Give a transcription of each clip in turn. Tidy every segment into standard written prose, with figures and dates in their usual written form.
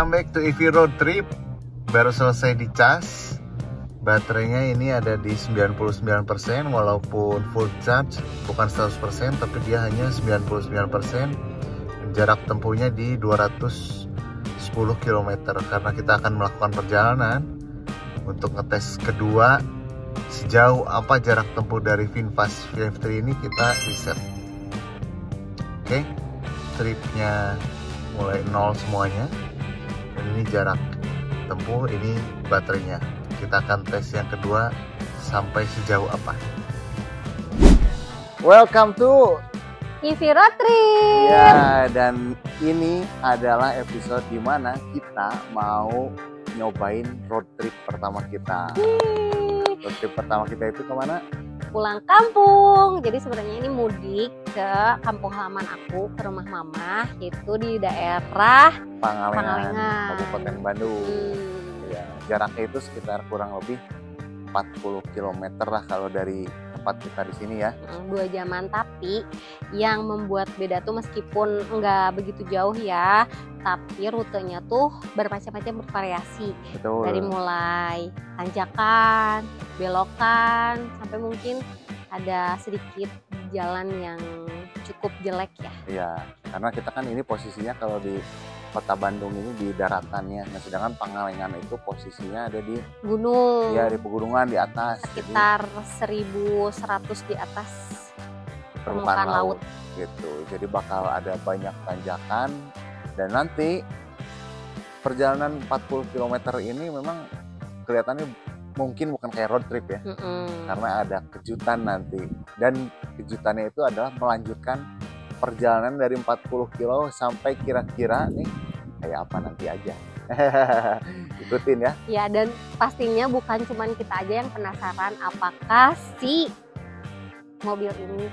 welcome back to EV Road Trip. Baru selesai dicas. Baterainya ini ada di 99%, walaupun full charge bukan 100%, tapi dia hanya 99%. Jarak tempuhnya di 210 km karena kita akan melakukan perjalanan untuk ngetes kedua sejauh apa jarak tempuh dari VinFast VF3 ini kita riset. Oke, tripnya mulai nol semuanya. Dan ini jarak tempuh, ini baterainya. Kita akan tes yang kedua sampai sejauh apa. Welcome to EV Road Trip. Ya, dan ini adalah episode dimana kita mau nyobain road trip pertama kita. Road trip pertama kita itu kemana? Pulang kampung. Jadi sebenarnya ini mudik ke kampung halaman aku, ke rumah mama, itu di daerah Pangalengan, Kabupaten Bandung. Ya, jaraknya itu sekitar kurang lebih 40 km lah kalau dari tempat kita di sini ya. 2 jaman, tapi yang membuat beda tuh meskipun nggak begitu jauh ya, tapi rutenya tuh bermacam-macam, bervariasi. Betul. Dari mulai tanjakan, belokan, sampai mungkin ada sedikit jalan yang cukup jelek ya. Iya, karena kita kan ini posisinya kalau di Kota Bandung ini di daratannya, nah sedangkan Pangalengan itu posisinya ada di gunung. Ya, di pegunungan di atas. Sekitar 1100 di atas permukaan laut. Gitu. Jadi bakal ada banyak tanjakan dan nanti perjalanan 40 km ini memang kelihatannya mungkin bukan kayak road trip ya. Karena ada kejutan nanti. Dan kejutannya itu adalah melanjutkan perjalanan dari 40 kilo sampai kira-kira nih kayak apa nanti aja. Ikutin ya. Ya, dan pastinya bukan cuma kita aja yang penasaran apakah si mobil ini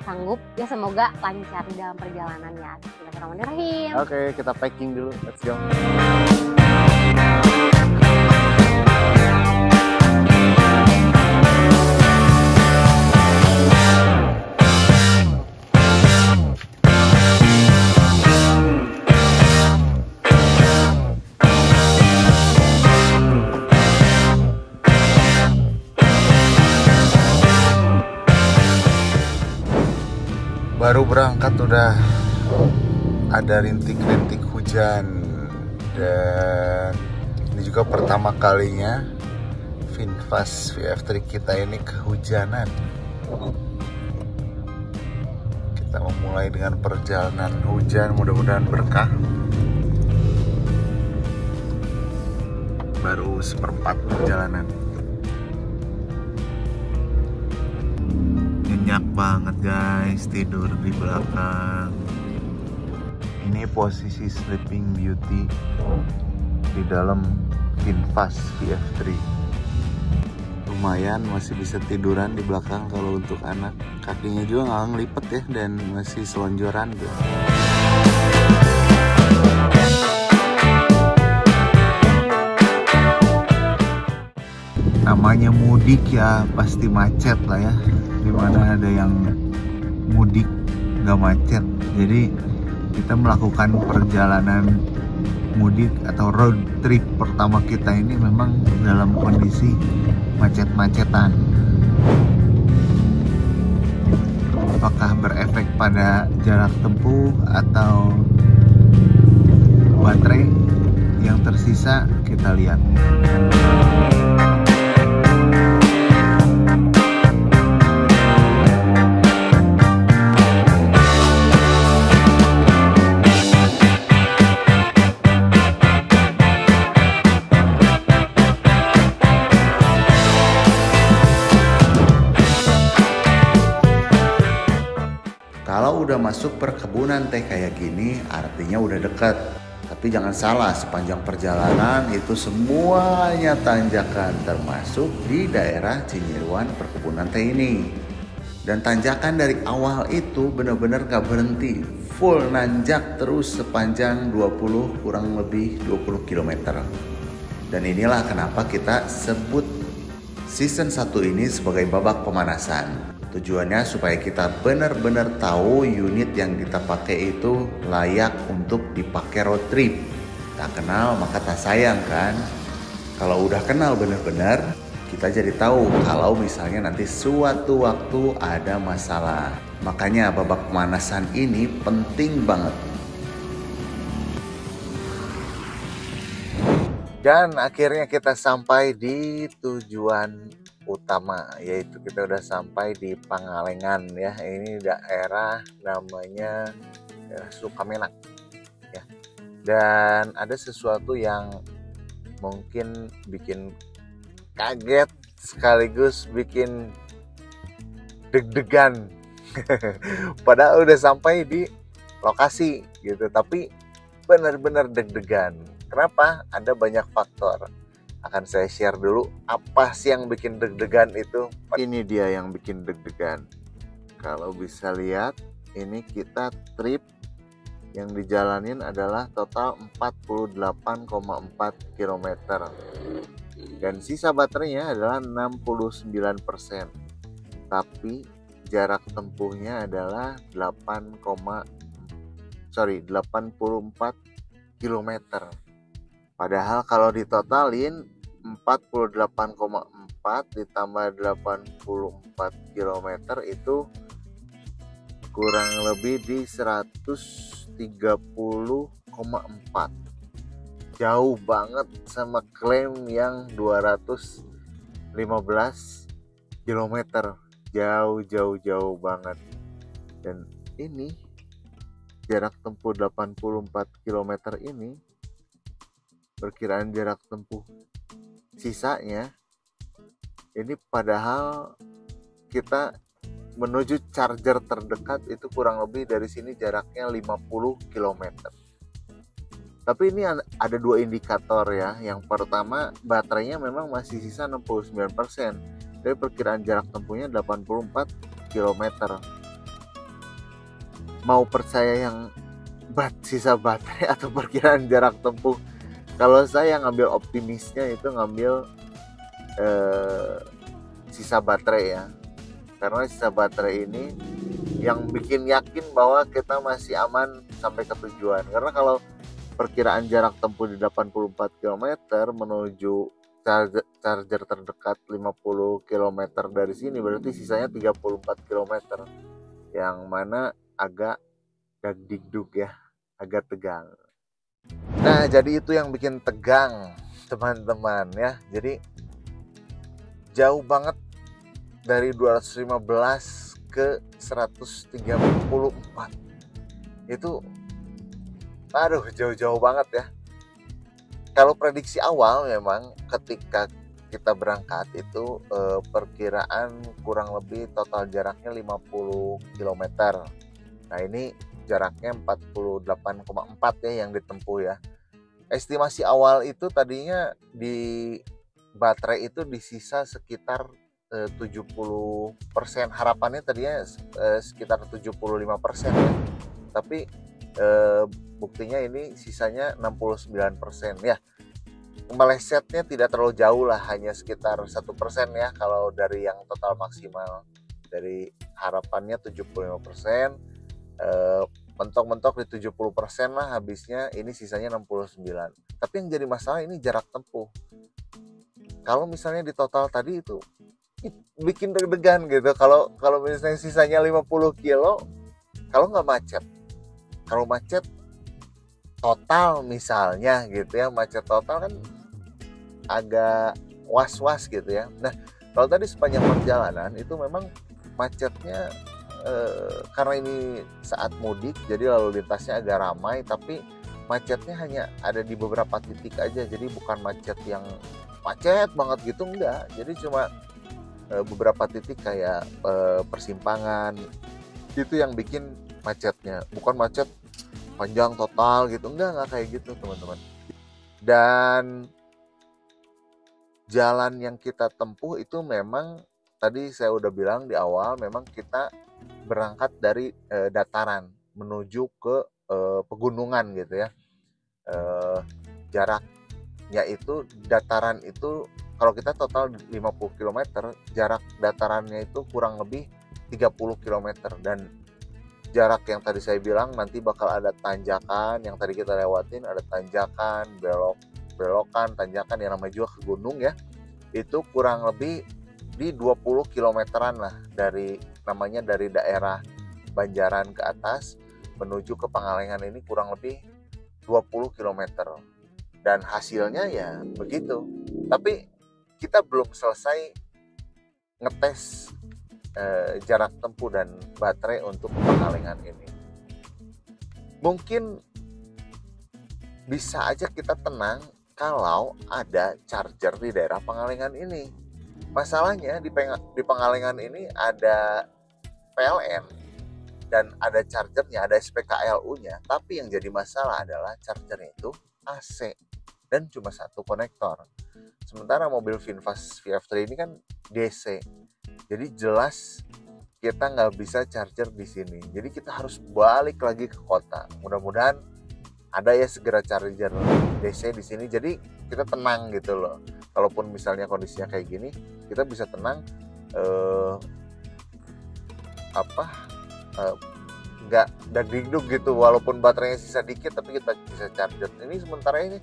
sanggup. Ya semoga lancar di dalam perjalanannya. Bismillahirrahmanirrahim. Oke, kita packing dulu. Let's go. Baru berangkat udah ada rintik-rintik hujan, dan ini juga pertama kalinya VinFast VF3 kita ini kehujanan. Kita memulai dengan perjalanan hujan, mudah-mudahan berkah. Baru seperempat perjalanan. Nyenyak banget guys, tidur di belakang. Ini posisi Sleeping Beauty di dalam VinFast VF3. Lumayan masih bisa tiduran di belakang kalau untuk anak. Kakinya juga nggak ngelipet ya, dan masih selonjoran tuh. Namanya mudik ya pasti macet lah ya. Dimana ada yang mudik nggak macet. Jadi kita melakukan perjalanan mudik atau road trip pertama kita ini memang dalam kondisi macet-macetan. Apakah berefek pada jarak tempuh atau baterai yang tersisa, kita lihat. Kalau udah masuk perkebunan teh kayak gini, artinya udah dekat. Tapi jangan salah, sepanjang perjalanan itu semuanya tanjakan, termasuk di daerah Cinyeruan perkebunan teh ini. Dan tanjakan dari awal itu benar-benar gak berhenti, full nanjak terus sepanjang 20 kurang lebih 20 km. Dan inilah kenapa kita sebut season 1 ini sebagai babak pemanasan. Tujuannya supaya kita benar-benar tahu unit yang kita pakai itu layak untuk dipakai road trip. Tak kenal maka tak sayang kan. Kalau udah kenal bener-bener, kita jadi tahu kalau misalnya nanti suatu waktu ada masalah. Makanya babak pemanasan ini penting banget. Dan akhirnya kita sampai di tujuan utama, yaitu kita udah sampai di Pangalengan ya. Ini daerah namanya Sukamenang ya. Dan ada sesuatu yang mungkin bikin kaget sekaligus bikin deg-degan. Padahal udah sampai di lokasi gitu, tapi benar-benar deg-degan. Kenapa? Ada banyak faktor. Akan saya share dulu apa sih yang bikin deg-degan itu. Ini dia yang bikin deg-degan. Kalau bisa lihat, ini kita trip yang dijalanin adalah total 48,4 km. Dan sisa baterainya adalah 69%. Tapi jarak tempuhnya adalah 84 km. Padahal kalau ditotalin 48,4 ditambah 84 km itu kurang lebih di 130,4. Jauh banget sama klaim yang 215 km. Jauh banget. Dan ini jarak tempuh 84 km ini, perkiraan jarak tempuh sisanya ini padahal kita menuju charger terdekat itu kurang lebih dari sini jaraknya 50 km. Tapi ini ada dua indikator ya. Yang pertama, baterainya memang masih sisa 69%, tapi perkiraan jarak tempuhnya 84 km. Mau percaya yang sisa baterai atau perkiraan jarak tempuh? Kalau saya ngambil optimisnya itu ngambil sisa baterai ya. Karena sisa baterai ini yang bikin yakin bahwa kita masih aman sampai ke tujuan. Karena kalau perkiraan jarak tempuh di 84 km menuju charger terdekat 50 km dari sini, berarti sisanya 34 km. Yang mana agak dagdikduk ya, agak tegang. Nah, jadi itu yang bikin tegang, teman-teman ya. Jadi jauh banget dari 215 ke 134. Itu jauh-jauh banget ya. Kalau prediksi awal memang ketika kita berangkat itu perkiraan kurang lebih total jaraknya 50 km. Nah, ini jaraknya 48,4 ya yang ditempuh ya. Estimasi awal itu tadinya di baterai itu disisa sekitar 70%. Harapannya tadinya sekitar 75% ya. Tapi buktinya ini sisanya 69% ya. Melesetnya tidak terlalu jauh lah, hanya sekitar 1% ya kalau dari yang total maksimal. Dari harapannya 75%, mentok-mentok di 70% lah habisnya, ini sisanya 69%. Tapi yang jadi masalah ini jarak tempuh. Kalau misalnya di total tadi itu bikin deg-degan gitu. Kalau misalnya sisanya 50 kilo, kalau nggak macet. Kalau macet total misalnya gitu ya, macet total kan agak was-was gitu ya. Nah, kalau tadi sepanjang perjalanan itu memang macetnya karena ini saat mudik, jadi lalu lintasnya agak ramai, tapi macetnya hanya ada di beberapa titik aja. Jadi bukan macet yang macet banget gitu, enggak. Jadi cuma beberapa titik kayak persimpangan itu yang bikin macetnya, bukan macet panjang total gitu, enggak kayak gitu teman-teman. Dan jalan yang kita tempuh itu memang tadi saya udah bilang di awal, memang kita berangkat dari dataran menuju ke pegunungan gitu ya. Jaraknya itu, dataran itu kalau kita total 50 km, jarak datarannya itu kurang lebih 30 km. Dan jarak yang tadi saya bilang, nanti bakal ada tanjakan yang tadi kita lewatin, ada tanjakan, belokan, tanjakan yang namanya juga ke gunung ya. Itu kurang lebih di 20 kilometeran lah dari daerah Banjaran ke atas menuju ke Pangalengan ini kurang lebih 20 kilometer. Dan hasilnya ya begitu. Tapi kita belum selesai ngetes jarak tempuh dan baterai untuk Pangalengan ini. Mungkin bisa aja kita tenang kalau ada charger di daerah Pangalengan ini. Masalahnya di Pangalengan ini ada PLN dan ada chargernya, ada SPKLU-nya. Tapi yang jadi masalah adalah chargernya itu AC dan cuma satu konektor. Sementara mobil VinFast VF3 ini kan DC. Jadi jelas kita nggak bisa charger di sini. Jadi kita harus balik lagi ke kota. Mudah-mudahan ada ya segera charger DC di sini. Jadi kita tenang gitu loh. Kalaupun misalnya kondisinya kayak gini, kita bisa tenang. Nggak dagdingduk gitu. Walaupun baterainya sisa dikit, tapi kita bisa charger. Ini sementara ini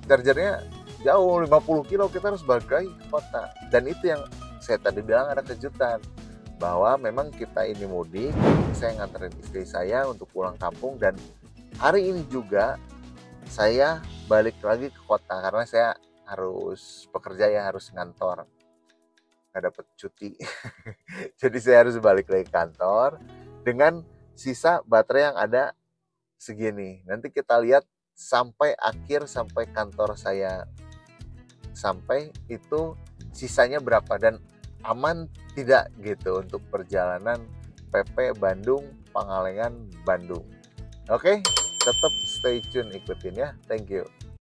chargernya jauh 50 kilo, kita harus balik lagi ke kota. Dan itu yang saya tadi bilang, ada kejutan bahwa memang kita ini mudik. Saya nganterin istri saya untuk pulang kampung, dan hari ini juga saya balik lagi ke kota karena saya harus bekerja ya, harus ngantor, nggak dapet cuti. Jadi saya harus balik lagi ke kantor dengan sisa baterai yang ada segini. Nanti kita lihat sampai akhir, sampai kantor saya sampai itu sisanya berapa dan aman tidak gitu untuk perjalanan PP Bandung Pangalengan Bandung. Oke, tetap stay tune, ikutin ya. Thank you.